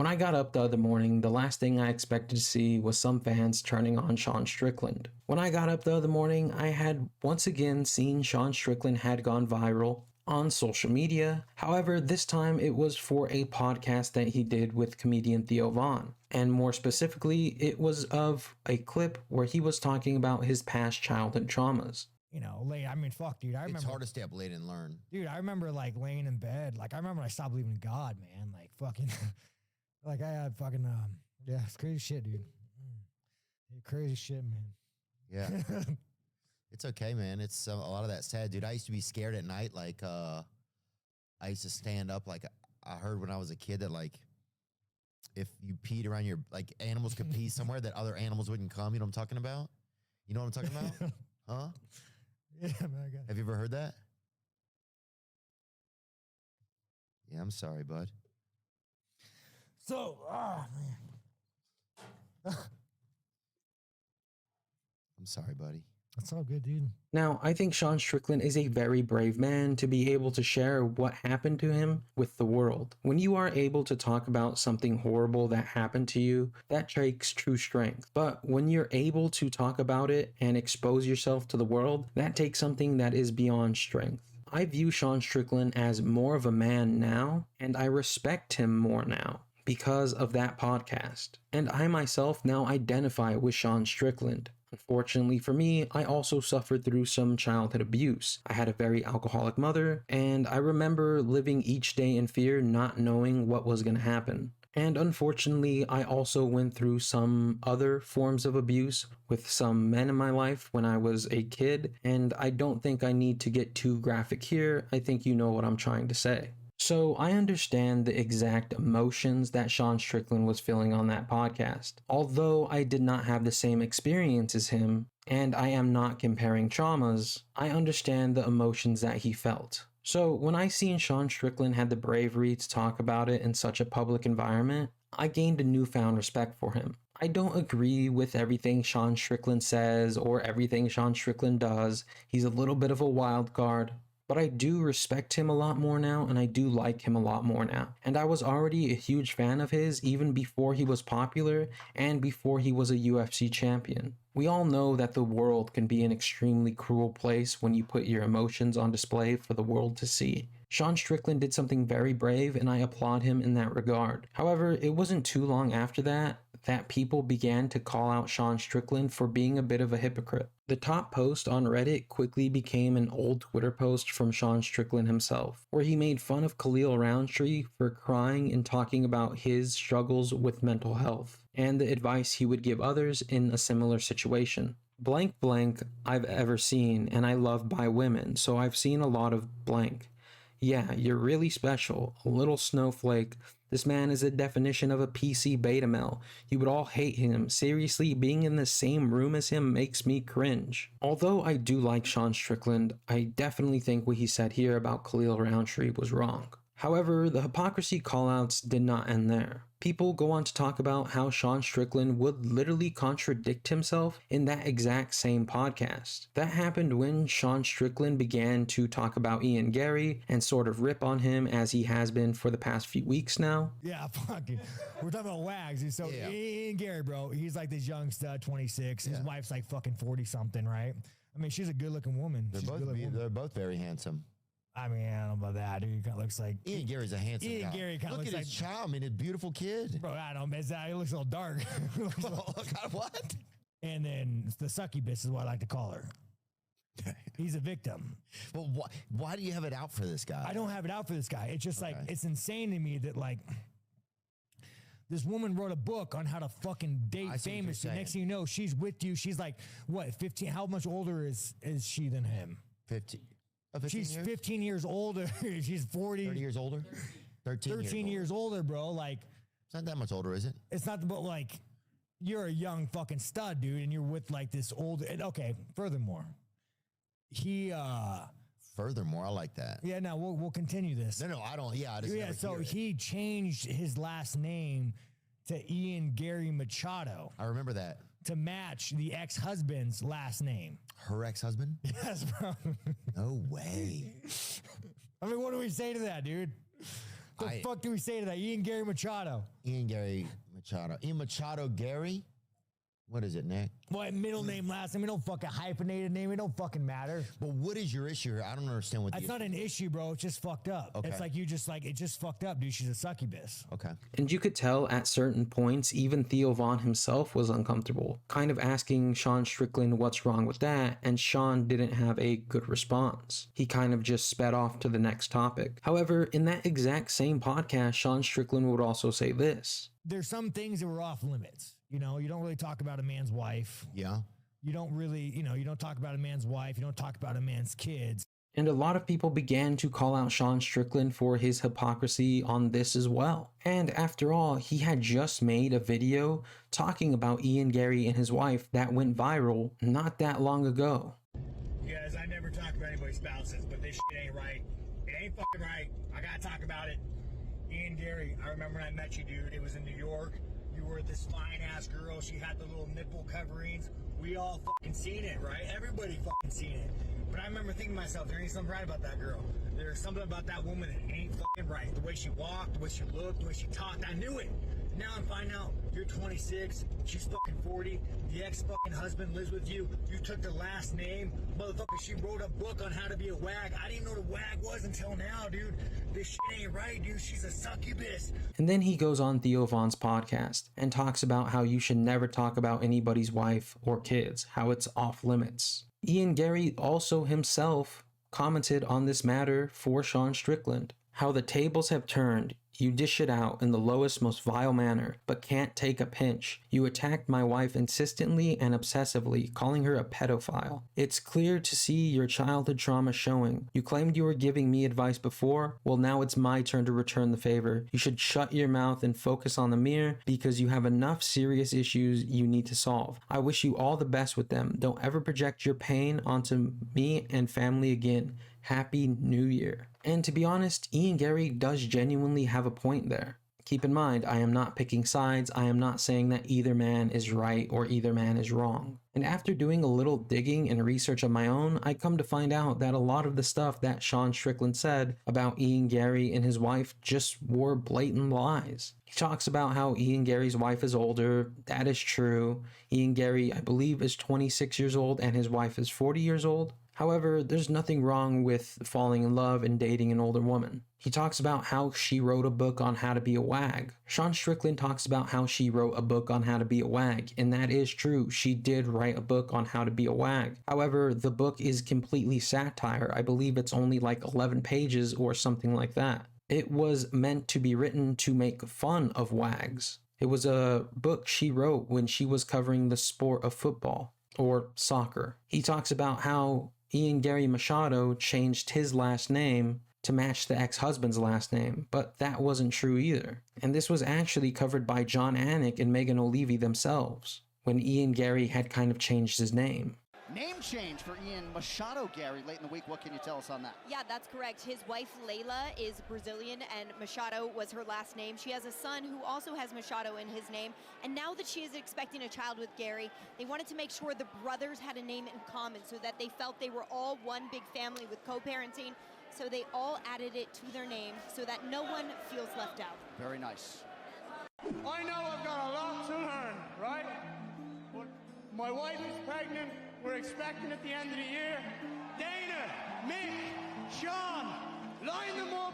When I got up the other morning, the last thing I expected to see was some fans turning on Sean Strickland. When I got up the other morning, I had once again seen Sean Strickland had gone viral on social media. However, this time it was for a podcast that he did with comedian Theo Vaughn. And more specifically, it was of a clip where he was talking about his past childhood traumas. You know, late. I mean, fuck, dude. I remember. It's hard to stay up late and learn. Dude, I remember like laying in bed. Like I remember when I stopped believing in God, man. Like fucking, like I had fucking, yeah, it's crazy shit, dude. Crazy shit, man. Yeah. It's okay, man. It's a lot of that sad, dude. I used to be scared at night. Like, I used to stand up. Like, I heard when I was a kid that, like, if you peed around your, like, animals could pee somewhere that other animals wouldn't come. You know what I'm talking about? You know what I'm talking about? Huh? Yeah, man, I got it. Have you ever heard that? Yeah, I'm sorry, bud. So, man. I'm sorry, buddy. That's all good, dude. Now, I think Sean Strickland is a very brave man to be able to share what happened to him with the world. When you are able to talk about something horrible that happened to you, that takes true strength. But when you're able to talk about it and expose yourself to the world, that takes something that is beyond strength. I view Sean Strickland as more of a man now, and I respect him more now because of that podcast. And I myself now identify with Sean Strickland. Unfortunately for me, I also suffered through some childhood abuse. I had a very alcoholic mother, and I remember living each day in fear, not knowing what was going to happen. And unfortunately, I also went through some other forms of abuse with some men in my life when I was a kid, and I don't think I need to get too graphic here. I think you know what I'm trying to say. So I understand the exact emotions that Sean Strickland was feeling on that podcast. Although I did not have the same experience as him, and I am not comparing traumas, I understand the emotions that he felt. So when I seen Sean Strickland had the bravery to talk about it in such a public environment, I gained a newfound respect for him. I don't agree with everything Sean Strickland says or everything Sean Strickland does. He's a little bit of a wild card. But I do respect him a lot more now, and I do like him a lot more now. And I was already a huge fan of his even before he was popular and before he was a UFC champion. We all know that the world can be an extremely cruel place when you put your emotions on display for the world to see. Sean Strickland did something very brave, and I applaud him in that regard. However, it wasn't too long after that people began to call out Sean Strickland for being a bit of a hypocrite. The top post on Reddit quickly became an old Twitter post from Sean Strickland himself, where he made fun of Khalil Roundtree for crying and talking about his struggles with mental health, and the advice he would give others in a similar situation. Blank blank I've ever seen, and I love by women, so I've seen a lot of blank. Yeah, you're really special, a little snowflake. This man is a definition of a PC beta male. You would all hate him. Seriously, being in the same room as him makes me cringe. Although I do like Sean Strickland, I definitely think what he said here about Khalil Roundtree was wrong. However, the hypocrisy callouts did not end there. People go on to talk about how Sean Strickland would literally contradict himself in that exact same podcast. That happened when Sean Strickland began to talk about Ian Garry and sort of rip on him as he has been for the past few weeks now. Yeah, fucking. We're talking about WAGs. So yeah. Ian Garry, bro, he's like this young stud, 26. His wife's like fucking 40-something, right? I mean, she's a good-looking woman. They're both very handsome. I mean, I don't know about that, dude. He kind of looks like... Ian Garry's a handsome guy. Ian Garry kind of looks like... Look at his child. I mean, a beautiful kid. Bro, I don't know. He looks a little dark. What? And then the sucky bitch is what I like to call her. He's a victim. But why do you have it out for this guy? I don't have it out for this guy. It's just like, it's insane to me that like... This woman wrote a book on how to fucking date famous. Next thing you know, she's with you. She's like, what, 15? How much older is she than him? 15. She's 15 years older. She's 40. 30 years older? 13 years older, bro. Like, it's not that much older, is it? It's not, but like, you're a young fucking stud, dude, and you're with like this old. Okay, furthermore, Furthermore, I like that. Yeah, no, we'll continue this. No, I don't. Yeah, I just. Yeah, so he changed his last name to Ian Garry Machado. I remember that. To match the ex-husband's last name. Her ex-husband? Yes, bro. No way. I mean, what do we say to that, dude? The fuck do we say to that? Ian Garry Machado. Ian Garry Machado. Ian Machado Garry? What is it, Nick? What, middle name, last name? It don't fucking hyphenated name. It don't fucking matter. But what is your issue here? I don't understand what the It's not an issue, bro. It's just fucked up. Okay. It's like you just like, it's just fucked up, dude. She's a succubus. Okay. And you could tell at certain points, even Theo Von himself was uncomfortable, kind of asking Sean Strickland what's wrong with that, and Sean didn't have a good response. He kind of just sped off to the next topic. However, in that exact same podcast, Sean Strickland would also say this. There's some things that were off limits. You know, you don't really talk about a man's wife. Yeah. You don't really, you know, you don't talk about a man's wife. You don't talk about a man's kids. And a lot of people began to call out Sean Strickland for his hypocrisy on this as well. And after all, he had just made a video talking about Ian Garry and his wife that went viral not that long ago. Yes, I never talk about anybody's spouses, but this shit ain't right. It ain't fucking right. I gotta talk about it. Ian Garry, I remember when I met you, dude. It was in New York. You were this fine-ass girl. She had the little nipple coverings. We all fucking seen it, right? Everybody fucking seen it. But I remember thinking to myself, there ain't something right about that girl. There's something about that woman that ain't fucking right. The way she walked, the way she looked, the way she talked. I knew it. Now I'm finding out you're 26, she's fucking 40, the ex-fucking husband lives with you, you took the last name, motherfucker, she wrote a book on how to be a WAG. I didn't know what a WAG was until now, dude. This shit ain't right, dude. She's a succubus. And then he goes on Theo Von's podcast and talks about how you should never talk about anybody's wife or kids, how it's off limits. Ian Garry also himself commented on this matter for Sean Strickland, how the tables have turned. You dish it out in the lowest, most vile manner, but can't take a pinch. You attacked my wife insistently and obsessively, calling her a pedophile. It's clear to see your childhood trauma showing. You claimed you were giving me advice before. Well, now it's my turn to return the favor. You should shut your mouth and focus on the mirror because you have enough serious issues you need to solve. I wish you all the best with them. Don't ever project your pain onto me and family again. Happy New Year. And to be honest, Ian Garry does genuinely have a point there. Keep in mind, I am not picking sides. I am not saying that either man is right or either man is wrong. And after doing a little digging and research of my own, I come to find out that a lot of the stuff that Sean Strickland said about Ian Garry and his wife just were blatant lies. He talks about how Ian Garry's wife is older. That is true. Ian Garry, I believe, is 26 years old and his wife is 40 years old. However, there's nothing wrong with falling in love and dating an older woman. He talks about how she wrote a book on how to be a WAG. Sean Strickland talks about how she wrote a book on how to be a WAG, and that is true. She did write a book on how to be a WAG. However, the book is completely satire. I believe it's only like 11 pages or something like that. It was meant to be written to make fun of WAGs. It was a book she wrote when she was covering the sport of football or soccer. He talks about how Ian Garry Machado changed his last name to match the ex-husband's last name, but that wasn't true either. And this was actually covered by John Anik and Megan O'Leary themselves, when Ian Garry had kind of changed his name. Name change for Ian Machado Garry late in the week. What can you tell us on that? Yeah, that's correct. His wife, Layla, is Brazilian, and Machado was her last name. She has a son who also has Machado in his name. And now that she is expecting a child with Garry, they wanted to make sure the brothers had a name in common so that they felt they were all one big family with co-parenting. So they all added it to their name so that no one feels left out. Very nice. I know I've got a lot to learn, right? But my wife is pregnant. We're expecting at the end of the year. Dana, Mick, Sean, line them up,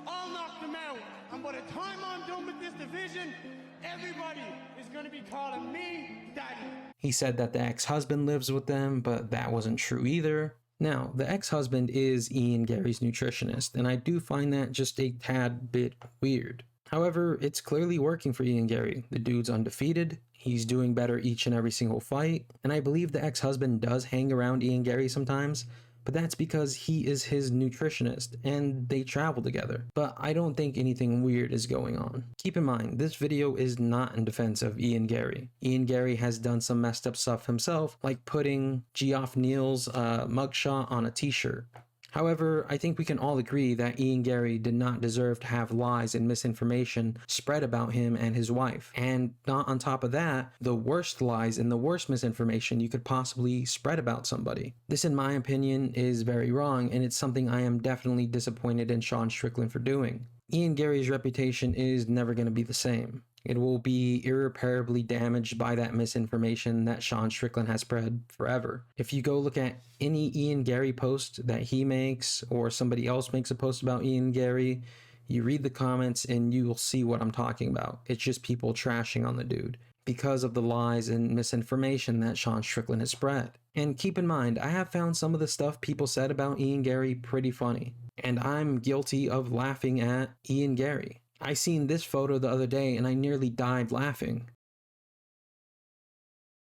I'll knock them out. And by the time I'm done with this division, everybody is going to be calling me Daddy. He said that the ex-husband lives with them, but that wasn't true either. Now, the ex-husband is Ian Garry's nutritionist, and I do find that just a tad bit weird. However, it's clearly working for Ian Garry. The dude's undefeated, he's doing better each and every single fight, and I believe the ex-husband does hang around Ian Garry sometimes, but that's because he is his nutritionist, and they travel together. But I don't think anything weird is going on. Keep in mind, this video is not in defense of Ian Garry. Ian Garry has done some messed up stuff himself, like putting Geoff Neal's mugshot on a t-shirt. However, I think we can all agree that Ian Garry did not deserve to have lies and misinformation spread about him and his wife. And not on top of that, the worst lies and the worst misinformation you could possibly spread about somebody. This, in my opinion, is very wrong, and it's something I am definitely disappointed in Sean Strickland for doing. Ian Garry's reputation is never going to be the same. It will be irreparably damaged by that misinformation that Sean Strickland has spread forever. If you go look at any Ian Garry post that he makes, or somebody else makes a post about Ian Garry, you read the comments and you will see what I'm talking about. It's just people trashing on the dude because of the lies and misinformation that Sean Strickland has spread. And keep in mind, I have found some of the stuff people said about Ian Garry pretty funny. And I'm guilty of laughing at Ian Garry. I seen this photo the other day and I nearly died laughing.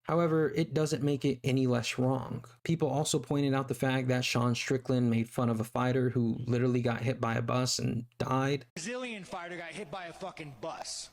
However, it doesn't make it any less wrong. People also pointed out the fact that Sean Strickland made fun of a fighter who literally got hit by a bus and died. Brazilian fighter got hit by a fucking bus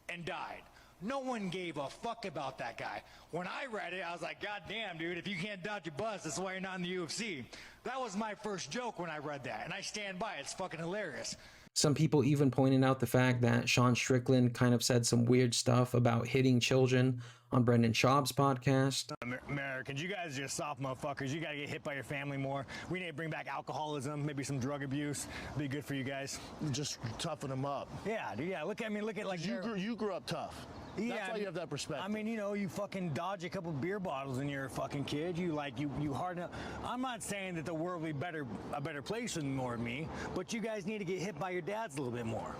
and died. No one gave a fuck about that guy. When I read it, I was like, God damn, dude, if you can't dodge your bus, that's why you're not in the UFC. That was my first joke when I read that, and I stand by it. It's fucking hilarious. Some people even pointed out the fact that Sean Strickland kind of said some weird stuff about hitting children on Brendan Schwab's podcast. Americans, you guys are just soft motherfuckers. You gotta get hit by your family more. We need to bring back alcoholism, maybe some drug abuse. Be good for you guys. Just toughen them up. Yeah, dude, yeah. Look at like You grew up tough. Yeah, That's why you have that perspective. I mean, you know, you fucking dodge a couple beer bottles and you're a fucking kid. You harden up. I'm not saying that the world will be a better place with more of me, but you guys need to get hit by your dads a little bit more.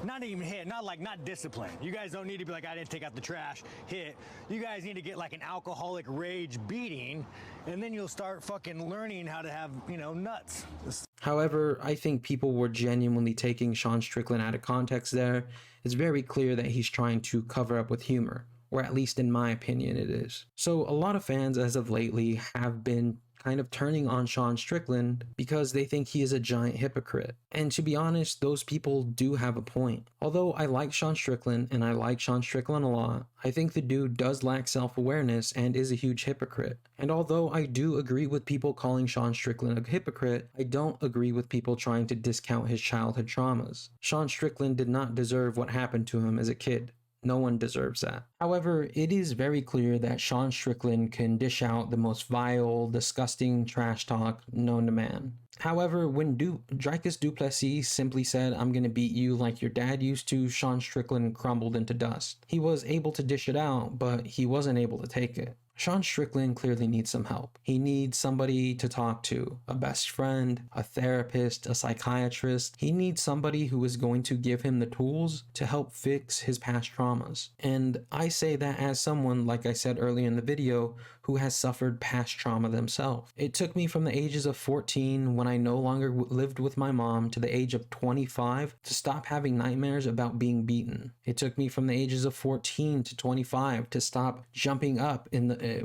Not even hit, not discipline. You guys don't need to be like, I didn't take out the trash, hit. You guys need to get like an alcoholic rage beating, and then you'll start fucking learning how to have, you know, nuts. However, I think people were genuinely taking Sean Strickland out of context there. It's very clear that he's trying to cover up with humor, or at least in my opinion it is. So a lot of fans as of lately have been kind of turning on Sean Strickland because they think he is a giant hypocrite. And to be honest, those people do have a point. Although I like Sean Strickland and I like Sean Strickland a lot, I think the dude does lack self-awareness and is a huge hypocrite. And although I do agree with people calling Sean Strickland a hypocrite, I don't agree with people trying to discount his childhood traumas. Sean Strickland did not deserve what happened to him as a kid. No one deserves that. However, it is very clear that Sean Strickland can dish out the most vile, disgusting trash talk known to man. However, when Dricus du Plessis simply said, "I'm gonna beat you like your dad used to," Sean Strickland crumbled into dust. He was able to dish it out, but he wasn't able to take it. Sean Strickland clearly needs some help. He needs somebody to talk to, a best friend, a therapist, a psychiatrist. He needs somebody who is going to give him the tools to help fix his past traumas. And I say that as someone, like I said earlier in the video, who has suffered past trauma themselves. It took me from the ages of 14, when I no longer lived with my mom, to the age of 25 to stop having nightmares about being beaten. It took me from the ages of 14 to 25 to stop jumping up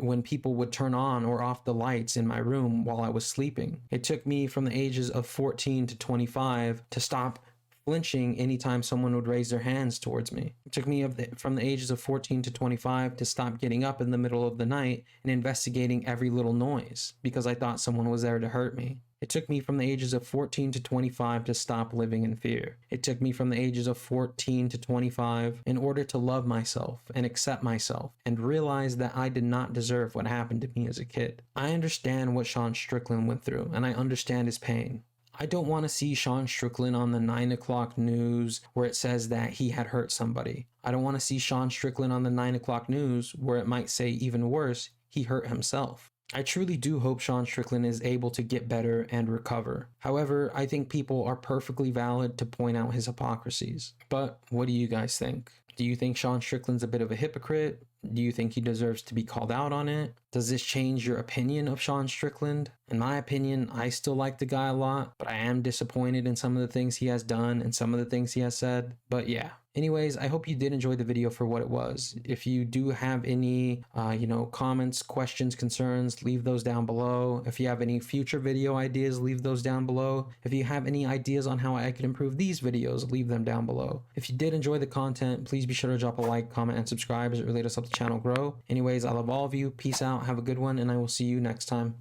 when people would turn on or off the lights in my room while I was sleeping. It took me from the ages of 14 to 25 to stop flinching anytime someone would raise their hands towards me. It took me from the ages of 14 to 25 to stop getting up in the middle of the night and investigating every little noise because I thought someone was there to hurt me. It took me from the ages of 14 to 25 to stop living in fear. It took me from the ages of 14 to 25 in order to love myself and accept myself and realize that I did not deserve what happened to me as a kid. I understand what Sean Strickland went through, and I understand his pain. I don't want to see Sean Strickland on the 9 o'clock news where it says that he had hurt somebody. I don't want to see Sean Strickland on the 9 o'clock news where it might say even worse, he hurt himself. I truly do hope Sean Strickland is able to get better and recover. However, I think people are perfectly valid to point out his hypocrisies. But what do you guys think? Do you think Sean Strickland's a bit of a hypocrite? Do you think he deserves to be called out on it? Does this change your opinion of Sean Strickland? In my opinion, I still like the guy a lot, but I am disappointed in some of the things he has done and some of the things he has said. But yeah. Anyways, I hope you did enjoy the video for what it was. If you do have any, comments, questions, concerns, leave those down below. If you have any future video ideas, leave those down below. If you have any ideas on how I could improve these videos, leave them down below. If you did enjoy the content, please be sure to drop a like, comment, and subscribe as it really does help the channel grow. Anyways, I love all of you. Peace out. Have a good one, and I will see you next time.